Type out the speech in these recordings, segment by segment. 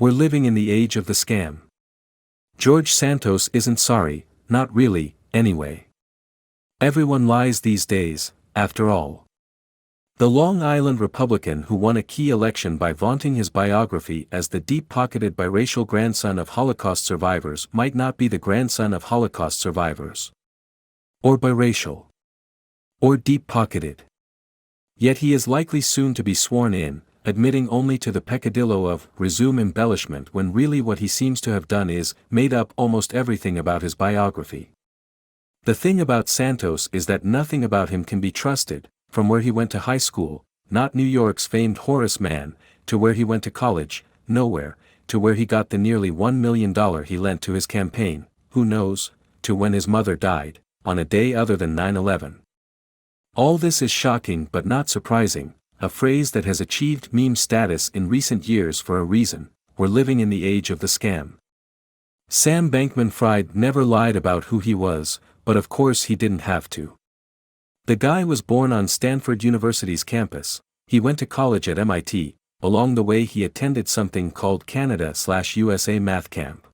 We're living in the age of the scam. George Santos isn't sorry, not really, anyway. Everyone lies these days, after all. The Long Island Republican who won a key election by vaunting his biography as the deep-pocketed biracial grandson of Holocaust survivors might not be the grandson of Holocaust survivors. Or biracial. Or deep-pocketed. Yet he is likely soon to be sworn in, admitting only to the peccadillo of résumé embellishment when really what he seems to have done is made up almost everything about his biography. The thing about Santos is that nothing about him can be trusted, from where he went to high school, not New York's famed Horace Mann, to where he went to college, nowhere, to where he got the nearly $1 million he lent to his campaign, who knows, to when his mother died, on a day other than 9/11. All this is shocking but not surprising, a phrase that has achieved meme status in recent years for a reason: we're living in the age of the scam. Sam Bankman-Fried never lied about who he was, but of course he didn't have to. The guy was born on Stanford University's campus. He went to college at MIT. Along the way he attended something called Canada/USA Math Camp.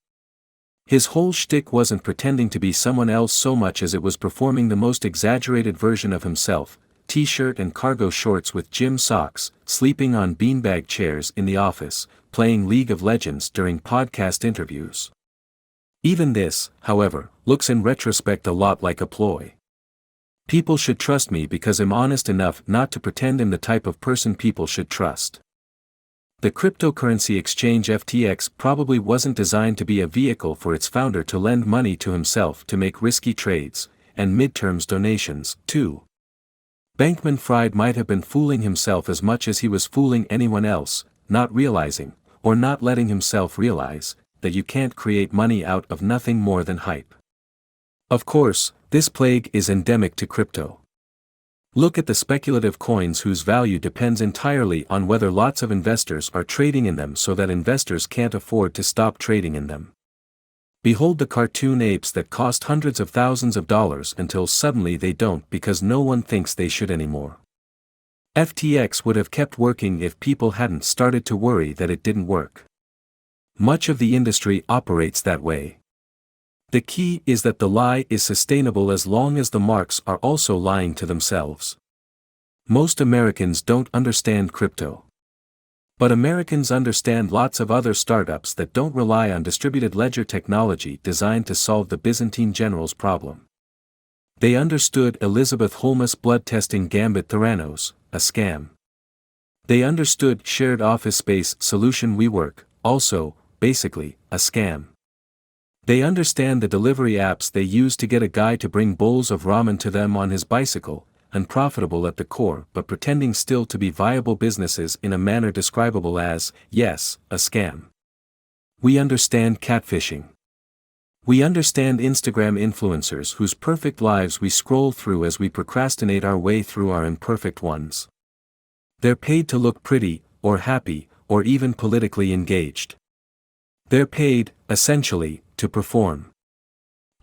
His whole shtick wasn't pretending to be someone else so much as it was performing the most exaggerated version of himself: t-shirt and cargo shorts with gym socks, sleeping on beanbag chairs in the office, playing League of Legends during podcast interviews. Even this, however, looks in retrospect a lot like a ploy. People should trust me because I'm honest enough not to pretend I'm the type of person people should trust. The cryptocurrency exchange FTX probably wasn't designed to be a vehicle for its founder to lend money to himself to make risky trades, and midterms donations, too. Bankman-Fried might have been fooling himself as much as he was fooling anyone else, not realizing, or not letting himself realize, that you can't create money out of nothing more than hype. Of course, this plague is endemic to crypto. Look at the speculative coins whose value depends entirely on whether lots of investors are trading in them so that investors can't afford to stop trading in them. Behold the cartoon apes that cost hundreds of thousands of dollars until suddenly they don't because no one thinks they should anymore. FTX would have kept working if people hadn't started to worry that it didn't work. Much of the industry operates that way. The key is that the lie is sustainable as long as the marks are also lying to themselves. Most Americans don't understand crypto. But Americans understand lots of other startups that don't rely on distributed ledger technology designed to solve the Byzantine general's problem. They understood Elizabeth Holmes' blood testing Gambit Theranos, a scam. They understood shared office space solution WeWork, also, basically, a scam. They understand the delivery apps they use to get a guy to bring bowls of ramen to them on his bicycle, unprofitable at the core but pretending still to be viable businesses in a manner describable as, yes, a scam. We understand catfishing. We understand Instagram influencers whose perfect lives we scroll through as we procrastinate our way through our imperfect ones. They're paid to look pretty, or happy, or even politically engaged. They're paid, essentially, to perform.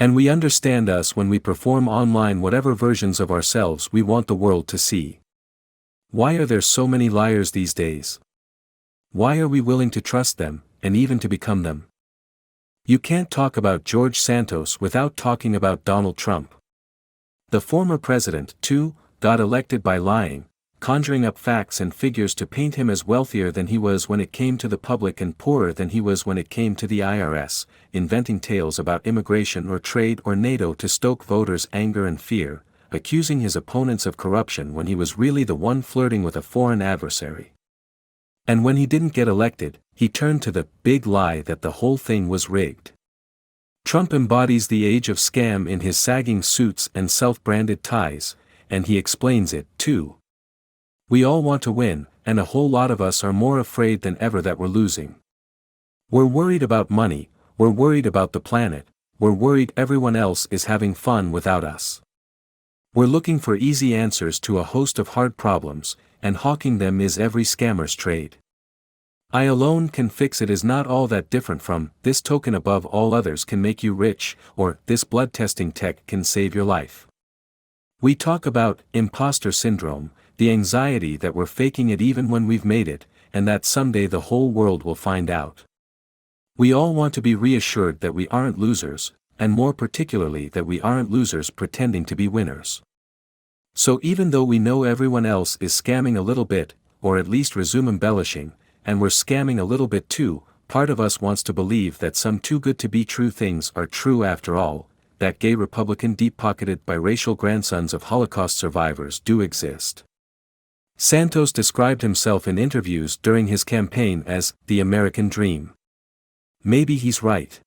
And we understand us when we perform online whatever versions of ourselves we want the world to see. Why are there so many liars these days? Why are we willing to trust them, and even to become them? You can't talk about George Santos without talking about Donald Trump. The former president, too, got elected by lying, conjuring up facts and figures to paint him as wealthier than he was when it came to the public and poorer than he was when it came to the IRS, inventing tales about immigration or trade or NATO to stoke voters' anger and fear, accusing his opponents of corruption when he was really the one flirting with a foreign adversary. And when he didn't get elected, he turned to the big lie that the whole thing was rigged. Trump embodies the age of scam in his sagging suits and self-branded ties, and he explains it, too. We all want to win, and a whole lot of us are more afraid than ever that we're losing. We're worried about money, we're worried about the planet, we're worried everyone else is having fun without us. We're looking for easy answers to a host of hard problems, and hawking them is every scammer's trade. I alone can fix it is not all that different from, this token above all others can make you rich, or, this blood testing tech can save your life. We talk about imposter syndrome, the anxiety that we're faking it even when we've made it, and that someday the whole world will find out. We all want to be reassured that we aren't losers, and more particularly that we aren't losers pretending to be winners. So even though we know everyone else is scamming a little bit, or at least resume embellishing, and we're scamming a little bit too, part of us wants to believe that some too good to be true things are true after all, that gay Republican deep-pocketed biracial grandsons of Holocaust survivors do exist. Santos described himself in interviews during his campaign as the American Dream. Maybe he's right.